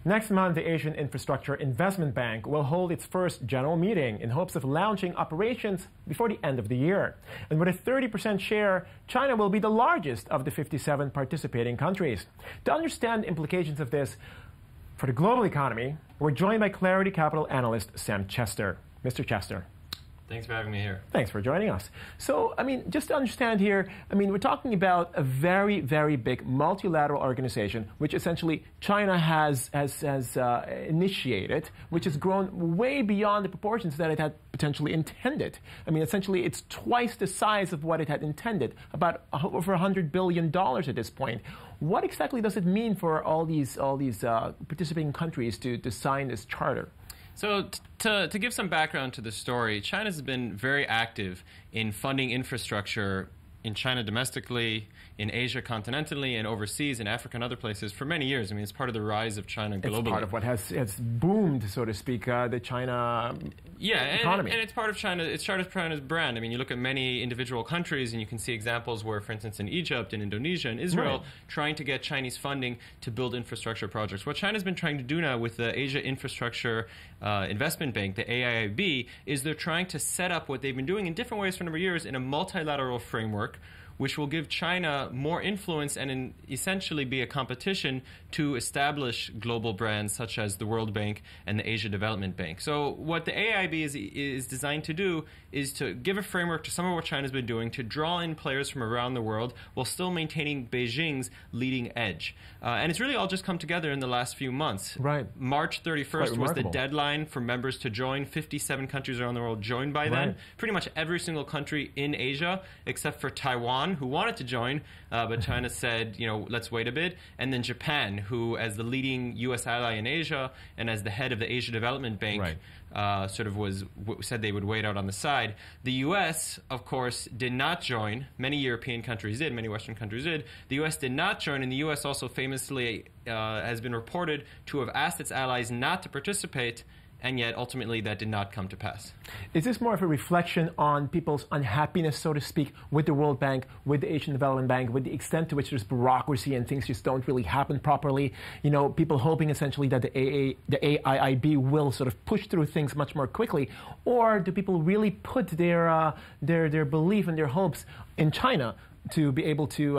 Next month, the Asian Infrastructure Investment Bank will hold its first general meeting in hopes of launching operations before the end of the year. And with a 30% share, China will be the largest of the 57 participating countries. To understand the implications of this for the global economy, we're joined by Clarity Capital analyst Sam Chester. Mr. Chester. Thanks for having me here. Thanks for joining us. So, just to understand here, we're talking about a very, very big multilateral organization, which essentially China has initiated, which has grown way beyond the proportions that it had potentially intended. Essentially, it's twice the size of what it had intended, about over $100 billion at this point. What exactly does it mean for all these participating countries to sign this charter? So to give some background to the story, China's been very active in funding infrastructure in China domestically, in Asia continentally, and overseas, in Africa and other places for many years. It's part of the rise of China globally. It's part of what has boomed, so to speak, the China economy. And it's part of China. It's part of China's brand. You look at many individual countries, and you can see examples where, for instance, in Egypt, in Indonesia, and Israel, trying to get Chinese funding to build infrastructure projects. What China's been trying to do now with the Asia Infrastructure Investment Bank, the AIIB, is they're trying to set up what they've been doing in different ways for a number of years in a multilateral framework, which will give China more influence and essentially be a competition to establish global brands such as the World Bank and the Asia Development Bank. So what the AIIB is designed to do is to give a framework to some of what China's been doing, to draw in players from around the world while still maintaining Beijing's leading edge. And it's really all just come together in the last few months. Right. March 31st was the deadline for members to join. 57 countries around the world joined by then. Pretty much every single country in Asia, except for Taiwan, who wanted to join, but China said, let's wait a bit. And then Japan, who, as the leading U.S. ally in Asia and as the head of the Asia Development Bank, said they would wait out on the side. The U.S., of course, did not join. Many European countries did. Many Western countries did. The U.S. did not join, and the U.S. also famously has been reported to have asked its allies not to participate, and yet ultimately that did not come to pass. Is this more of a reflection on people's unhappiness, so to speak, with the World Bank, with the Asian Development Bank, with the extent to which there's bureaucracy and things just don't really happen properly? People hoping essentially that the AIIB will sort of push through things much more quickly, or do people really put their belief and their hopes in China to be able to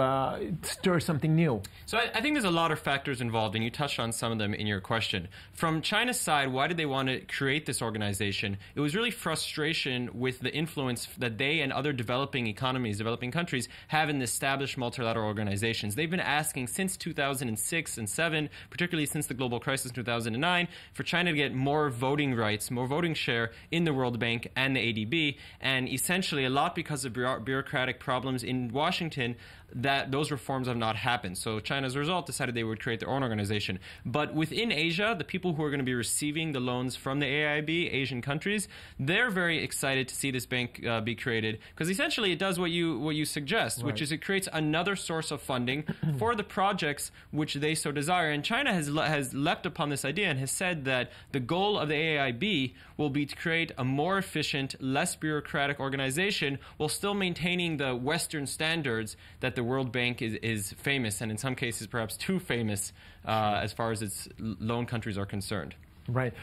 stir something new? So I think there's a lot of factors involved, and you touched on some of them in your question. From China's side, why did they want to create this organization? It was really frustration with the influence that they and other developing economies, developing countries, have in the established multilateral organizations. They've been asking since 2006 and 7, particularly since the global crisis in 2009, for China to get more voting rights, more voting share in the World Bank and the ADB, and essentially a lot because of bureaucratic problems in Washington, that those reforms have not happened. So China, as a result, decided they would create their own organization. But within Asia, the people who are going to be receiving the loans from the AIIB, Asian countries, they're very excited to see this bank be created, because essentially it does what you suggest, which is it creates another source of funding for the projects which they so desire. And China has leapt upon this idea and has said that the goal of the AIIB will be to create a more efficient, less bureaucratic organization while still maintaining the Western standards that the World Bank is famous, and in some cases perhaps too famous as far as its loan countries are concerned. Right.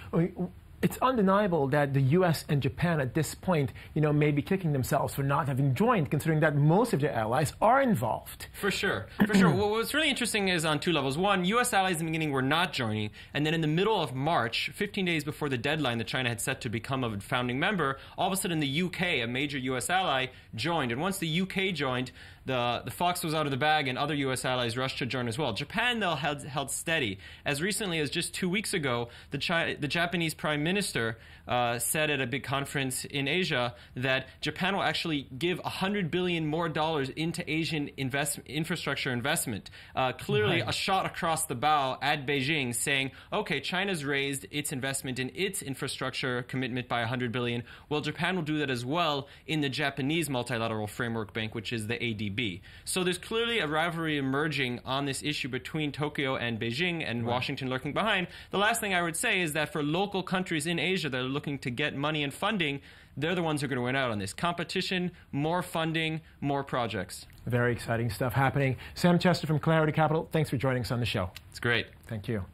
It's undeniable that the U.S. and Japan at this point, may be kicking themselves for not having joined, considering that most of their allies are involved. For sure. For sure. Well, what's really interesting is on two levels. One, U.S. allies in the beginning were not joining, and then in the middle of March, 15 days before the deadline that China had set to become a founding member, all of a sudden the U.K., a major U.S. ally, joined. And once the U.K. joined, the fox was out of the bag, and other U.S. allies rushed to join as well. Japan, though, held steady. As recently as just 2 weeks ago, the Japanese Prime Minister said at a big conference in Asia that Japan will actually give $100 billion more into Asian infrastructure investment. Clearly a shot across the bow at Beijing, saying, okay, China's raised its investment in its infrastructure commitment by $100 billion. Well, Japan will do that as well in the Japanese Multilateral Framework Bank, which is the ADB. So there's clearly a rivalry emerging on this issue between Tokyo and Beijing, and Washington lurking behind. The last thing I would say is that for local countries in Asia that are looking to get money and funding, they're the ones who are going to win out on this. Competition, more funding, more projects. Very exciting stuff happening. Sam Chester from Clarity Capital, thanks for joining us on the show. It's great. Thank you.